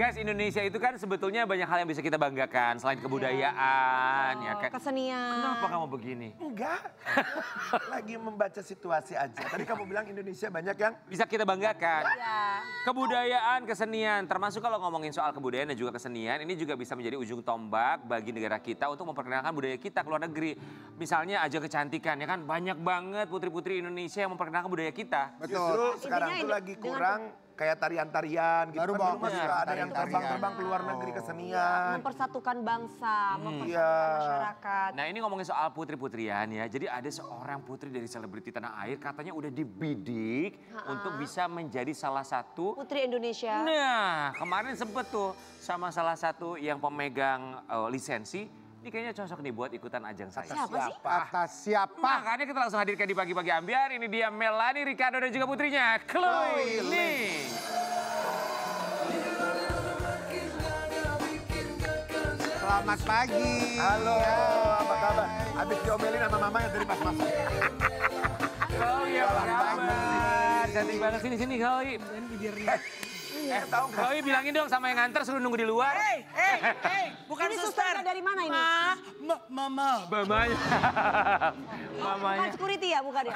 Guys, Indonesia itu kan sebetulnya banyak hal yang bisa kita banggakan selain kebudayaan, ya kan. Kesenian. Kenapa kamu begini? Enggak, lagi membaca situasi aja. Tadi kamu bilang Indonesia banyak yang Bisa kita banggakan. Ya. Kebudayaan, kesenian, termasuk kalau ngomongin soal kebudayaan dan juga kesenian, ini juga bisa menjadi ujung tombak bagi negara kita untuk memperkenalkan budaya kita ke luar negeri. Misalnya ajang kecantikan, ya kan banyak banget putri-putri Indonesia yang memperkenalkan budaya kita. justru sekarang Intinya tuh lagi dengan- kurang kayak tarian-tarian gitu. Baru Kan bawa dulu mah punya suka ada yang tarian-tarian. terbang-terbang ke luar negeri kesenian. Mempersatukan bangsa, mempersatukan Iya. masyarakat. Nah ini ngomongin soal putri-putrian ya, jadi ada seorang putri dari selebriti tanah air katanya udah dibidik untuk bisa menjadi salah satu. Putri Indonesia. Nah kemarin sempet tuh sama salah satu yang pemegang lisensi. Ini kayaknya cocok nih buat ikutan ajang saya. Siapa sih? Atas siapa? Makanya kita langsung hadirkan di pagi-pagi ambiar. Ini dia Melanie, Ricardo dan juga putrinya Chloe Ling. Selamat pagi. Halo, apa kabar? Habis diomelin sama mamanya dari pas masuk. Chloe apa kabar? Cantik banget sini Chloe. Tahu nggak? Chloe bilangin dong sama yang nganter suruh nunggu di luar. Bukan Ini suster. susternya dari mana ini? Mama. Mamanya. Bukan security ya, bukan ya?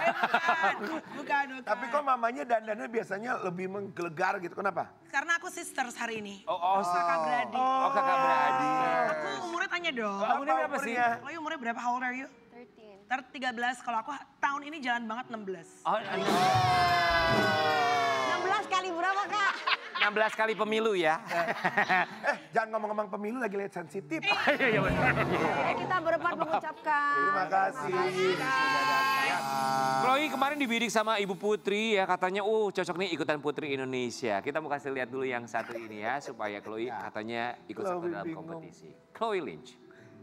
Bukan. Tapi kok mamanya dandannya biasanya lebih menggelegar gitu, kenapa? Karena aku sisters hari ini. Oh, Kakak beradik. Oh, kakak beradik. Aku umurnya tanya dong. Umurnya berapa sih? umurnya? Chloe umurnya berapa? How old are you? 13. Kalau aku tahun ini jalan banget 16. Oh, 16 kali berapa, Kak? 16 kali pemilu ya. Jangan ngomong-ngomong pemilu lagi lihat sensitif. Iya benar. Kita berempat mengucapkan. Terima kasih. Chloe kemarin dibidik sama Ibu Putri ya katanya cocok nih ikutan Putri Indonesia. Kita mau kasih lihat dulu yang satu ini ya supaya Chloe katanya ikut satu Chloe dalam bingung. kompetisi. Chloe Lynch.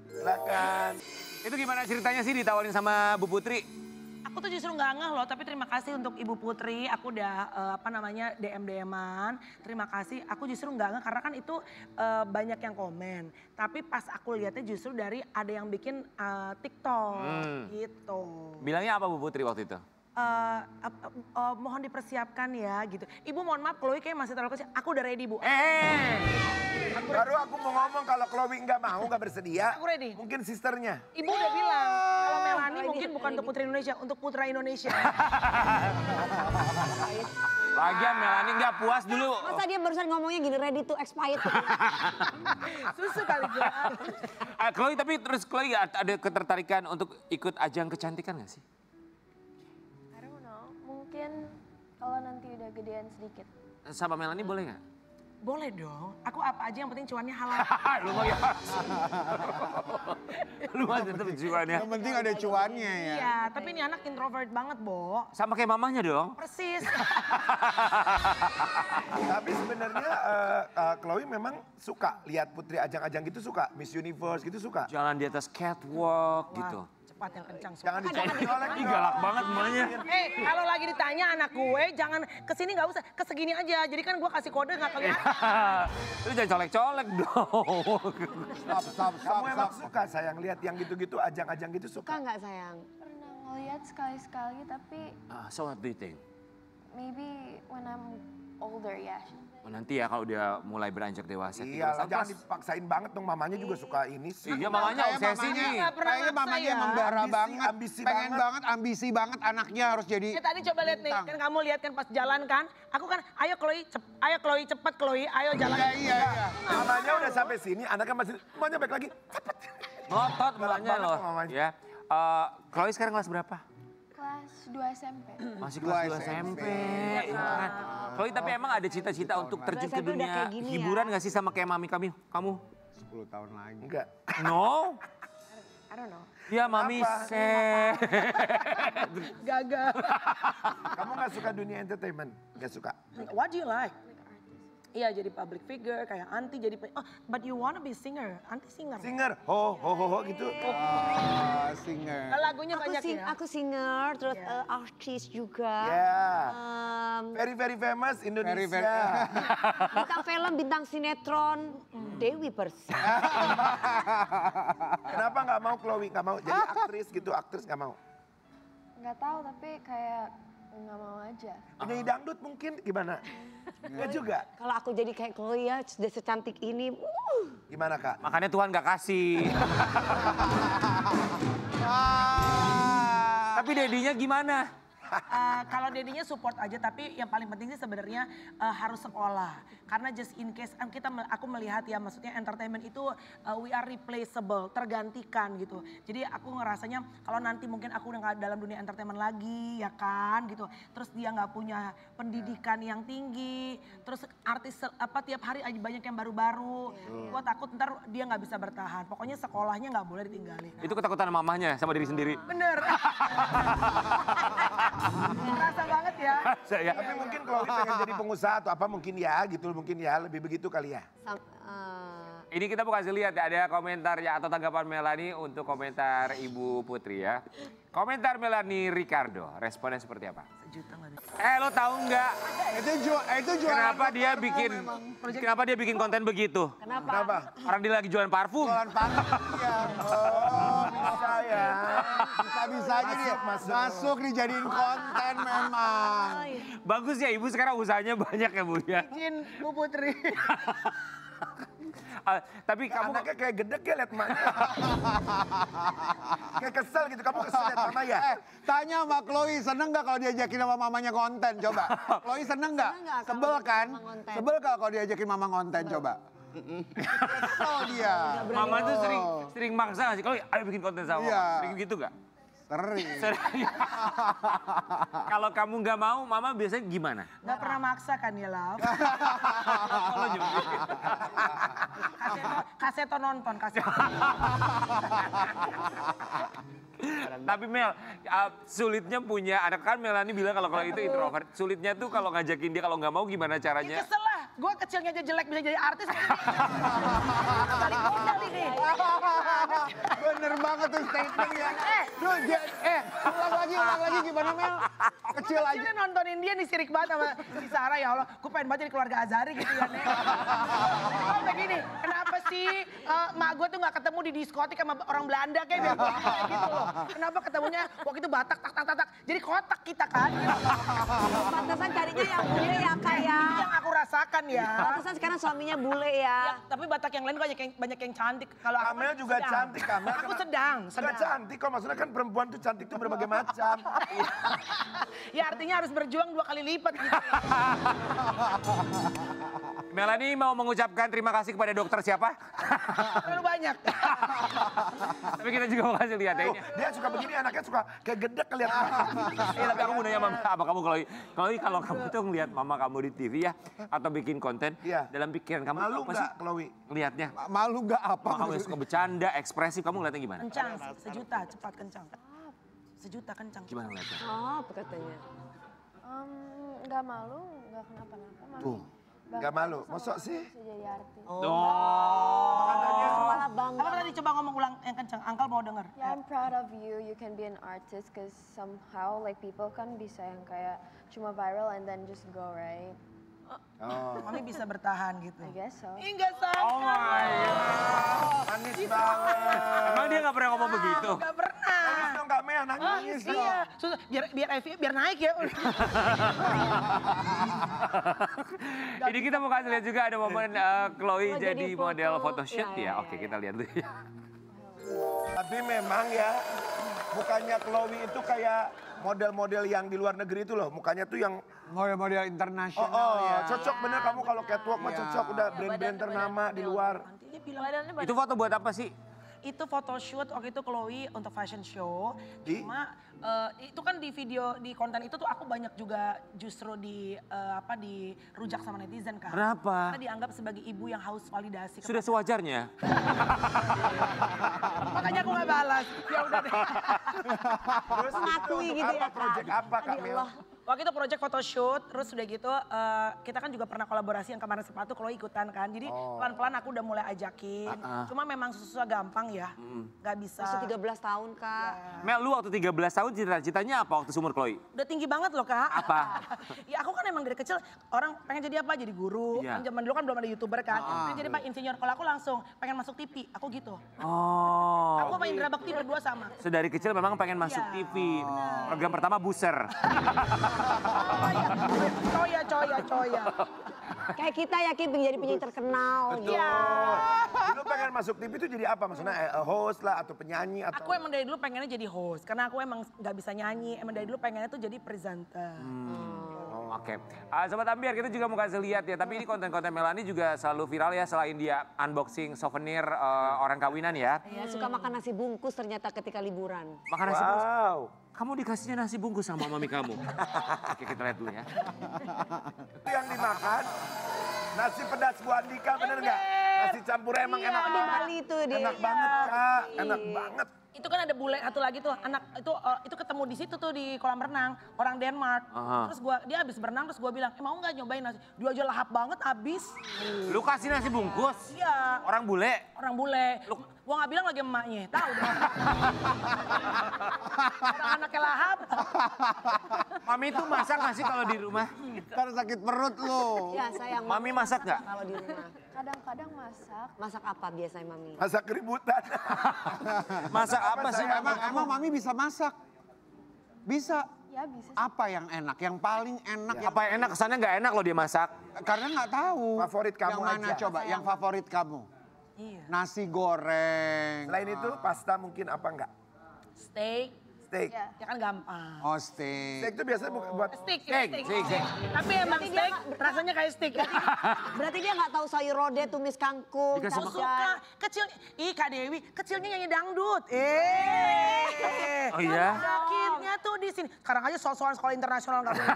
Silakan. Itu gimana ceritanya sih ditawarin sama Bu Putri? Aku tuh justru nggak ngeh loh, tapi terima kasih untuk Ibu Putri. Aku udah DM-an. Terima kasih. Aku justru nggak ngeh karena kan itu banyak yang komen. Tapi pas aku lihatnya justru dari ada yang bikin TikTok gitu. Bilangnya apa Bu Putri waktu itu? Mohon dipersiapkan ya gitu. Ibu mohon maaf, Chloe kayak masih terlalu kecil. Aku udah ready Bu. Baru aku mau ngomong kalau Chloe nggak mau, nggak bersedia. Aku ready. Mungkin sisternya. Ibu udah bilang kalau Melanie mungkin bukan untuk Putri Indonesia, untuk Putra Indonesia. Lagian Melanie nggak puas dulu. Masa dia barusan ngomongnya gini, ready to expired. Susu kali gue. Chloe tapi terus Chloe ada ketertarikan untuk ikut ajang kecantikan nggak sih? I don't know, mungkin kalau nanti udah gedean sedikit. Sama Melanie boleh nggak? Boleh dong. Aku apa aja yang penting cuannya halal. Lumayan. Lumayan tetap cuannya. Yang penting ada cuannya ya. Iya, tapi ini anak introvert banget, Bo. Sama kayak mamanya dong. Persis. Tapi sebenarnya Chloe memang suka lihat putri ajang-ajang gitu, suka Miss Universe gitu, suka. Jalan di atas catwalk gitu. Cepat yang kencang. Jangan dicolek-colek. Ih galak banget mamanya. Kalau lagi ditanya anak gue, jangan kesini nggak usah, kesegini aja. Jadi kan gue kasih kode nggak kelihatan. Lu jangan colek-colek dong. Kamu emang suka sayang lihat yang gitu-gitu, ajang-ajang gitu Suka suka. nggak sayang? Pernah ngeliat sekali-sekali tapi So what do you think? maybe when I'm older ya. Oh, nanti ya kalau udah mulai beranjak dewasa. Iya, 13 jangan pas. dipaksain banget dong, mamanya juga suka ini sih. Iya mamanya Kayak obsesi mamanya- nih. Nggak pernah Kayaknya maksa mamanya ya. membara Ambisi, banget, ambisi pengen banget. banget, ambisi banget anaknya harus jadi. Tadi coba lihat nih, bintang. kan kamu lihat kan pas jalan kan. Aku kan, ayo Chloe cepet Chloe, ayo jalan. Iya. Mamanya udah sampai sini, anaknya masih, mamanya balik lagi. Cepet. Ngotot Galak mamanya banget loh. mamanya. Ya. Chloe sekarang kelas berapa? Kelas 2 SMP. Masih kelas 2 SMP. Ya kan? Chloe tapi emang ada cita-cita untuk terjun ke SMP udah dunia kayak gini ya. hiburan gak sih sama kayak mami kamu? 10 tahun lagi. Enggak. No? I don't know. Ya mami Apa? Gagal. Kamu gak suka dunia entertainment? Gak suka? What do you like? Iya jadi public figure, kayak Anti jadi, but you wanna be singer, Anti singer. Singer, ho gitu. Singer. Lagunya banyak ya. Aku singer, terus Yeah. artis juga. Ya. Em, Very famous Indonesia. bintang film, bintang sinetron, Dewi Persik. Kenapa nggak mau Chloe? Nggak mau jadi aktris gitu, aktris nggak mau? Nggak tahu tapi kayak nggak mau aja. Penyanyi dangdut mungkin gimana? Enggak juga. Kalau aku jadi kayak Chloe ya, sudah secantik ini. Gimana Kak? Makanya Tuhan gak kasih. Tapi dedinya gimana? Kalau dedinya support aja, tapi yang paling penting sih sebenarnya harus sekolah. Karena just in case aku melihat ya, maksudnya entertainment itu we are replaceable, tergantikan gitu. Jadi aku ngerasanya kalau nanti mungkin aku udah nggak dalam dunia entertainment lagi ya kan gitu. Terus dia nggak punya pendidikan yang tinggi, terus artis tiap hari aja banyak yang baru-baru. Gua takut ntar dia nggak bisa bertahan. Pokoknya sekolahnya nggak boleh ditinggalin. Itu ketakutan mamahnya sama diri sendiri. Bener. Terasa banget ya. Saya. Tapi mungkin Chloe pengen jadi pengusaha atau apa mungkin ya gitu, mungkin ya lebih begitu kali ya. Ini kita mau kasih lihat ya, ada komentar ya atau tanggapan Melanie untuk komentar Ibu Putri ya. Komentar Melanie Ricardo, responnya seperti apa? Sejuta nggak ada. Lo tahu nggak Itu jualan. kenapa dia bikin konten begitu? Kenapa? Orang dia lagi jualan parfum. Jualan parfum ya. Oh, bisa ya. Bisa-bisanya dia masuk dijadiin konten memang. Bagus ya Ibu sekarang usahanya banyak ya Bu ya. Izin Bu Putri. Tapi kamu Anaknya kayak gedek ya liat emaknya. Kayak kesel gitu, kamu kesel liat mama ya? Tanya sama Chloe, seneng gak kalau diajakin sama mamanya konten? Coba. Chloe seneng gak? Seneng nggak kalau Sebel kan? mama konten? Sebel gak kalau diajakin mama konten? Coba. Kesel dia. Mama tuh sering maksa nggak sih? Kalau ayo bikin konten sama Iya. Mama. Sering gitu gak? Sering. Kalau kamu nggak mau, Mama biasanya gimana? Gak pernah maksa kan ya, Love? Kalau juga. Kaseto nonton, kaseto. Tapi Mel, sulitnya punya anak kan Melanie bilang kalau itu introvert. Sulitnya tuh kalau ngajakin dia kalau nggak mau gimana Ya caranya? kesel lah, gue kecilnya aja jelek bisa jadi artis. Balik modal ini. Bener banget tuh statementnya. Ulang lagi gimana Mel? Kecil aja. Kecilnya nontonin dia nih sirik banget sama si Sarah, ya Allah. Gue pengen banget jadi keluarga Azari gitu ya, Nek. Oh begini, kenapa sih mak gue tuh gak ketemu di diskotik sama orang Belanda kayak gitu loh. Kenapa ketemunya waktu itu Batak, tak. Jadi kotak kita kan. Pantesan carinya yang bule ya Kak ya. Itu yang aku rasakan ya. Pantesan sekarang suaminya bule ya. Tapi Batak yang lain banyak yang cantik. Kalau aku Kamel kan juga sedang. cantik, Kamel. Aku sedang. Enggak cantik kok, maksudnya kan perempuan tuh cantik tuh berbagai macam. Ya artinya harus berjuang 2 kali lipat gitu. Melanie mau mengucapkan terima kasih kepada dokter siapa? Terlalu banyak. Tapi kita juga mau kasih lihat ya ini. Dia suka begini, anaknya suka kayak gedek ngeliat. Tapi aku mau nanya apa kamu Chloe kalau kamu tuh ngeliat mama kamu di TV ya atau bikin konten Iya. dalam pikiran kamu Malu apa sih nggak, Chloe? lihatnya? Malu gak apa? Mama kamu yang suka bercanda, ekspresif, kamu ngeliatnya gimana? Kencang, sejuta, cepat kencang. Sejuta kencang. Gimana ngeliatnya? Oh katanya. Nggak malu, nggak kenapa-napa. Tuh, nggak malu. Masa sih? Bisa jadi artis. Malah bangga. Apa tadi coba ngomong ulang yang kencang, Angkel mau denger. Yeah, I'm proud of you. You can be an artist because somehow like people kan bisa yang kayak cuma viral and then just go, right? Mami bisa bertahan gitu. I guess so. Enggak sangka. Oh my God. Manis banget. Emang dia gak pernah ngomong begitu? Enggak pernah. Nangis dong Kak Mel, nangis dong. Iya, susah. Biar naik ya. Ini kita mau kasih lihat juga ada momen Chloe Oh, jadi jadi model foto. photoshoot Ya, ya. ya, Oke ya. kita lihat dulu ya. Tapi memang ya, bukannya Chloe itu kayak model-model yang di luar negeri itu loh. Mukanya tuh yang, Model-model internasional ya. cocok bener kamu kalau catwalk mah Iya. cocok. Udah brand-brand ternama di luar. Nanti dia bilang, Itu foto buat apa sih? itu photoshoot waktu itu Chloe untuk fashion show. Di? Cuma itu kan di video, di konten itu tuh aku banyak juga justru dirujak sama netizen kan. Kenapa? Karena dianggap sebagai ibu yang haus validasi. Sudah sewajarnya. Makanya aku gak balas. Ya udah deh. Terus itu Mengakui untuk gitu apa, ya, Kak. project apa Kak Aduh, Mel? Allah. Waktu itu project photoshoot, terus udah gitu kita kan juga pernah kolaborasi yang kemarin sepatu, Chloe ikutan kan. Jadi pelan-pelan aku udah mulai ajakin. Cuma memang susah gampang ya, gak bisa. Masih 13 tahun Kak. Mel, lu waktu 13 tahun cita-citanya apa waktu seumur Chloe? Udah tinggi banget loh Kak. Apa? Ya aku kan emang dari kecil orang pengen jadi apa? Jadi guru. Iya. Kan zaman dulu kan belum ada YouTuber kan. Pengen jadi Pak Insinyur. Kalau aku langsung pengen masuk TV, aku gitu. Oh. Aku sama Indra Bakti berdua sama. Sedari kecil memang pengen masuk Iya. TV. Program pertama Buser. Coya. Kayak kita ya Ki jadi penyanyi terkenal gitu. Iya. Dulu pengen masuk TV itu jadi apa? Maksudnya host lah atau penyanyi atau? Aku emang dari dulu pengennya jadi host, karena aku emang nggak bisa nyanyi. Emang dari dulu pengennya tuh jadi presenter. Oke, Sobat Ambiar kita juga mau kasih lihat ya, tapi ini konten-konten Melani juga selalu viral ya selain dia unboxing souvenir orang kawinan ya. Ya, suka makan nasi bungkus ternyata ketika liburan. Makan nasi bungkus. Wow. Kamu dikasihnya nasi bungkus sama mami kamu. Oke kita lihat dulu ya. Itu yang dimakan nasi pedas Bu Andika bener nggak? Nasi campur emang Iya, enak di banget. Bali tuh dia. Enak banget Kak, enak banget. Itu kan ada bule satu lagi tuh, anak itu ketemu di situ tuh di kolam renang, orang Denmark. Aha. Terus dia habis berenang terus gua bilang, mau nggak nyobain nasi? Dia aja lahap banget habis. Lu kasih nasi bungkus? Iya. Orang bule? Orang bule. Gua nggak bilang lagi emaknya, tahu deh. Orang anaknya lahap. Mami itu masak nggak sih kalau di rumah? Ntar sakit perut lu. Ya sayang. Mami masak nggak? Kalau di rumah. Kadang-kadang masak. Masak apa biasanya Mami? Masa keributan. Masak apa sih? Emang Mami bisa masak? Bisa. Ya bisa. Apa yang enak? Yang paling enak yang Apa yang enak? Kesannya nggak enak loh dia masak. karena nggak tahu. Favorit kamu yang mana aja. coba? Yang favorit kamu? Iya. Nasi goreng. Selain itu pasta mungkin apa enggak? Steak, Steak. Ya. ya kan gampang. Oh steak. Steak itu biasanya buat Steak. Steak. Tapi emang Berarti dia steak rasanya kayak steak. Berarti dia nggak tahu sayur rode, tumis kangkung, Dikasih Aku makan. suka kecil. Kak Dewi, kecilnya nyanyi dangdut. Oh iya? Sakitnya tuh di sini. Sekarang aja soal sekolah internasional nggak boleh.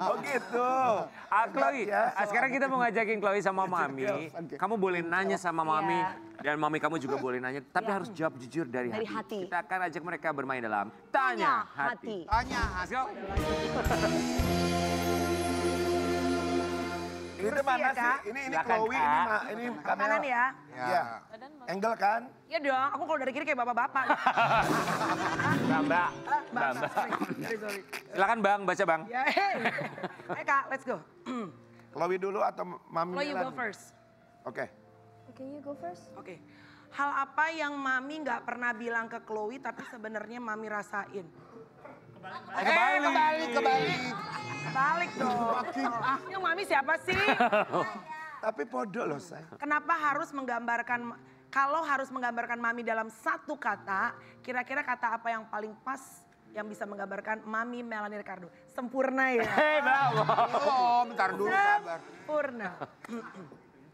Oh gitu. Chloe, Ya, sekarang kita mau ngajakin Chloe sama Mami. Kamu boleh nanya sama Mami. Dan Mami kamu juga boleh nanya. Tapi harus jawab jujur dari Dari hati. hati. Kita akan ajak mereka bermain dalam Tanya Hati. Tanya. Let's go. Ini Bersih mana ya, sih? Kak? Ini Silakan, Chloe, Kak. ini Kanan ya. Iya. Angle kan? Iya dong, aku kalau dari kiri kayak bapak-bapak. Mbak. Bang, sorry. Silakan Bang, baca Bang. Ya, Kak, let's go. Chloe dulu atau Mami Chloe, you go Melani? first. Oke. Okay, you go first. Oke. Hal apa yang Mami nggak pernah bilang ke Chloe tapi sebenarnya Mami rasain? Kebalik. Balik dong. Yang Mami siapa sih? Tapi podo loh say. Kenapa harus menggambarkan, kalau harus menggambarkan Mami dalam satu kata, kira-kira kata apa yang paling pas yang bisa menggambarkan Mami Melani Ricardo? Sempurna ya? Hei, bravo. Oh, bentar dulu sabar. Sempurna.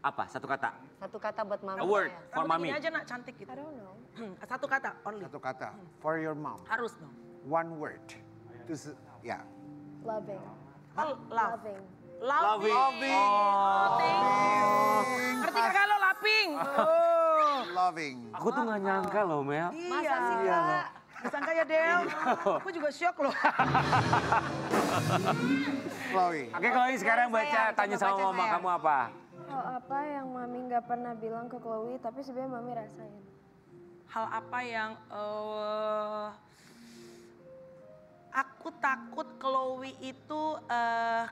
Apa? Satu kata. Satu kata buat Mami. A word saya. for Rambut Mami. ini aja nak, cantik gitu. I don't know. Satu kata, only. Satu kata. For your mom. Harus dong. One word. Ya. Loving. Oh, love. Loving. Loving. Oh, thank you. Ngerti gak kalau laping? Oh. Loving. Aku tuh gak nyangka loh Mel. Masa sih Kak? Disangka ya Del. Aku juga shock loh. Chloe. Oke Chloe sekarang Sayang, baca, coba tanya sama baca, mama sayang. kamu apa? Hal apa yang Mami nggak pernah bilang ke Chloe tapi sebenarnya Mami rasain? Hal apa yang aku takut Chloe itu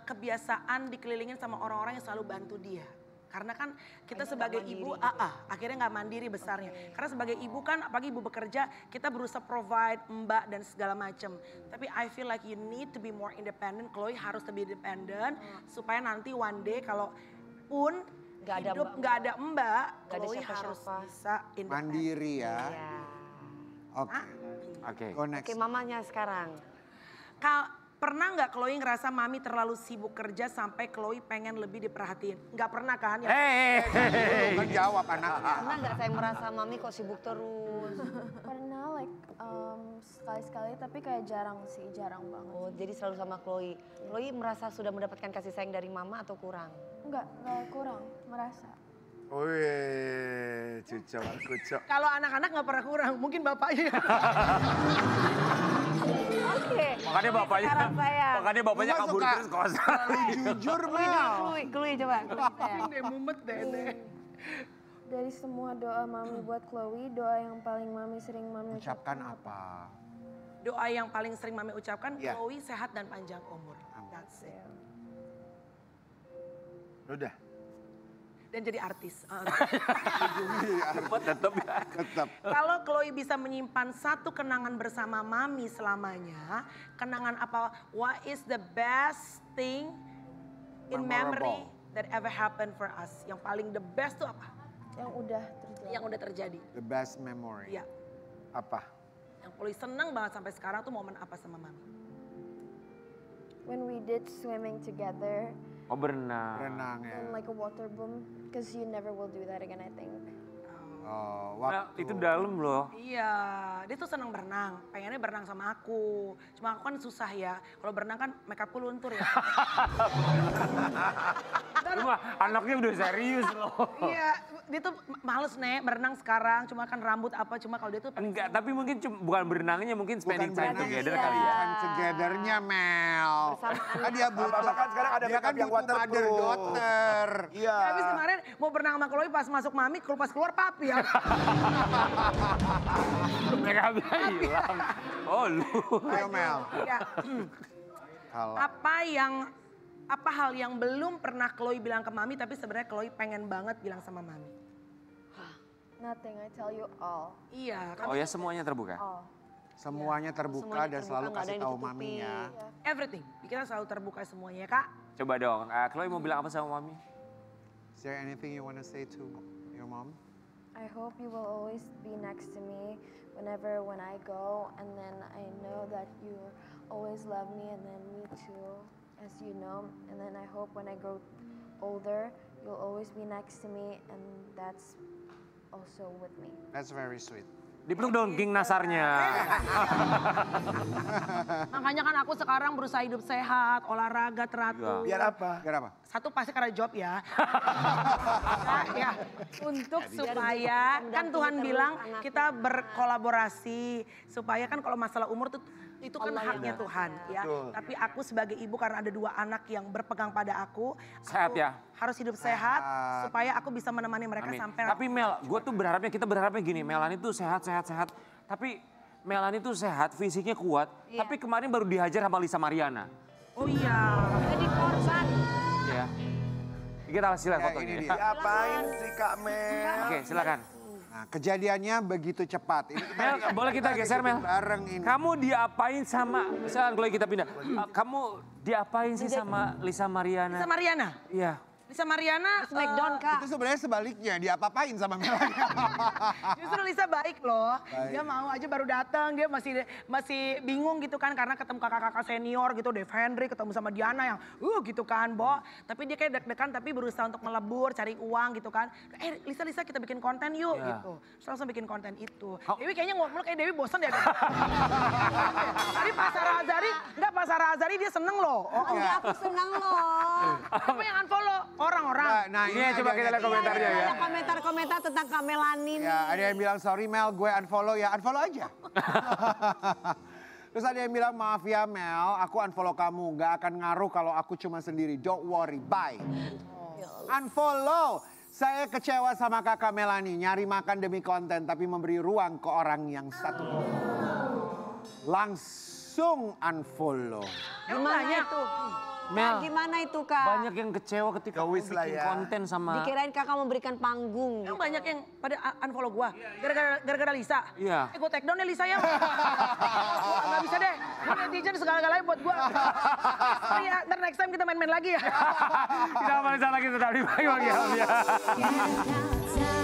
kebiasaan dikelilingin sama orang-orang yang selalu bantu dia. Karena kan kita sebagai ibu, akhirnya nggak mandiri besarnya. Karena sebagai ibu kan, apalagi ibu bekerja, kita berusaha provide mbak dan segala macam. Tapi I feel like you need to be more independent. Chloe harus lebih independent supaya nanti one day kalau pun Nggak ada hidup mbak. nggak ada mbak, Nggak ada Chloe siapa-siapa. harus bisa independen. Mandiri ya. Iya. Oke. Oke. Go next. Oke mamanya sekarang. Pernah nggak Chloe ngerasa Mami terlalu sibuk kerja sampai Chloe pengen lebih diperhatiin? Nggak pernah kan? Ya? Hei. Kan jawab anaknya. Pernah nggak saya merasa Mami kok sibuk terus? Pernah like sekali-sekali tapi kayak jarang sih, jarang banget. Oh jadi selalu sama Chloe. Chloe merasa sudah mendapatkan kasih sayang dari Mama atau kurang? Enggak kurang, merasa. Wih, cucok. Kalau anak-anak nggak pernah kurang, mungkin bapaknya. Oke. Makanya bapaknya, Sekarang saya. makanya bapaknya Lu mah kabur suka terus kosan. terlalu jujur Mel. Chloe coba. Deh mumet deh. Dari semua doa Mami buat Chloe, doa yang paling Mami sering Mami Ucapkan apa? Doa yang paling sering Mami ucapkan, Ya. Chloe sehat dan panjang umur. That's it. Udah. dan jadi artis. Tetap ya. Tetap. Kalau Chloe bisa menyimpan satu kenangan bersama Mami selamanya, kenangan apa? What is the best thing in memory that ever happened for us? Yang paling the best tuh apa? Yang udah terjadi. Yang udah terjadi. The best memory. Iya. Apa? Yang Chloe seneng banget sampai sekarang tuh momen apa sama Mami? When we did swimming together Oh berenang. Renang ya. in like a water boom, because you never will do that again, I think. Oh, Nah, waktu. itu dalam loh. Iya, dia tuh seneng berenang. Pengennya berenang sama aku. Cuma aku kan susah ya. Kalau berenang kan makeupku luntur ya. Lu mah anaknya udah serius loh. Iya, dia tuh males nih berenang sekarang. Cuma kan rambut apa, cuma kalau dia tuh Enggak, tapi mungkin bukan berenangnya, mungkin spending time berenang, together iya. kali ya. Bukan togethernya Mel. Kan dia butuh. Bapak kan sekarang ada Dia kan makeup yang butuh mother waterproof. daughter. Iya. Ya, habis kemarin mau berenang sama Chloe pas masuk Mami, pas keluar papi ya. Mereka hilang. Oh lu. Ayo Mel. Iya. Kalau Apa hal yang belum pernah Chloe bilang ke Mami tapi sebenarnya Chloe pengen banget bilang sama Mami? Nothing, I tell you all. Iya, kan Oh ya semuanya terbuka. All. semuanya terbuka Semuanya dan terbuka, selalu nggak ada kasih yang tahu ditutupi. Mami ya. everything. Kita selalu terbuka semuanya, Kak. Coba dong, Chloe mau bilang apa sama Mami? Is there anything you want to say to your mom? I hope you will always be next to me when I go, and then I know that you always love me, and then me too, as you know. And then I hope when I grow older, you'll always be next to me, and that's also with me. That's very sweet. Dipeluk dong King Nasarnya. Makanya kan aku sekarang berusaha hidup sehat, olahraga teratur. Biar apa? Biar apa? Satu pasti karena job ya. Ya, untuk supaya kan Tuhan bilang kita berkolaborasi supaya kan kalau masalah umur tuh itu kan haknya Tuhan ya. Betul. Tapi aku sebagai ibu karena ada 2 anak yang berpegang pada aku Sehat ya? harus hidup sehat supaya aku bisa menemani mereka Amin. sampai Tapi Mel, kita berharapnya gini, Melanie tuh sehat. Tapi Melanie tuh sehat, fisiknya kuat. Iya. Tapi kemarin baru dihajar sama Lisa Mariana. oh iya. Jadi korban. Ya. Kita kasih lihat Ya, fotonya. ini ya. dia. Diapain sih Kak Mel? Oke, silakan. Nah, kejadiannya begitu cepat. Ini Mel, boleh kita geser Mel? bareng ini. Kamu diapain sama, misalkan kalau kita pindah. Kamu diapain sih sama Lisa Mariana? Lisa Mariana. Iya. Lisa Mariana Smackdown Kak. Itu sebenarnya sebaliknya, dia apa-apain sama Melanie. justru Lisa baik loh. Dia mau aja baru datang, dia masih bingung gitu kan karena ketemu kakak-kakak senior gitu, Dave Henry ketemu sama Diana yang gitu kan, Bo. Tapi dia kayak deg-degan tapi berusaha untuk melebur, cari uang gitu kan. Lisa kita bikin konten yuk Ya. gitu. Terus langsung bikin konten itu. Kau- Dewi kayaknya ngomong kayak Dewi bosan ya. Tapi Pak Sarah Azari dia seneng loh. Oh, Enggak, aku senang loh. Apa yang unfollow orang-orang? Nah, Ini coba kita lihat komentarnya ya. Ada komentar-komentar tentang Kak Melanie nih. Ya, ada yang bilang sorry Mel, gue unfollow ya, unfollow aja. Terus ada yang bilang maaf ya Mel, aku unfollow kamu, gak akan ngaruh kalau aku cuma sendiri. Don't worry, bye. Unfollow. Saya kecewa sama kakak Melanie, nyari makan demi konten tapi memberi ruang ke orang yang satu. Langsung unfollow. Gimana itu? Mel, Gimana itu Kak? banyak yang kecewa ketika kamu wis lah bikin ya. konten sama... Dikirain kakak memberikan panggung. Emang Gitu. banyak yang pada unfollow gua gara-gara Lisa. Iya. Gua take down ya Lisa ya. Gak bisa deh. Gua netizen segala-galanya buat gua. Iya, ntar next time kita main-main lagi ya. Tidak masalah lagi tetap di pagi-pagi. Get out time.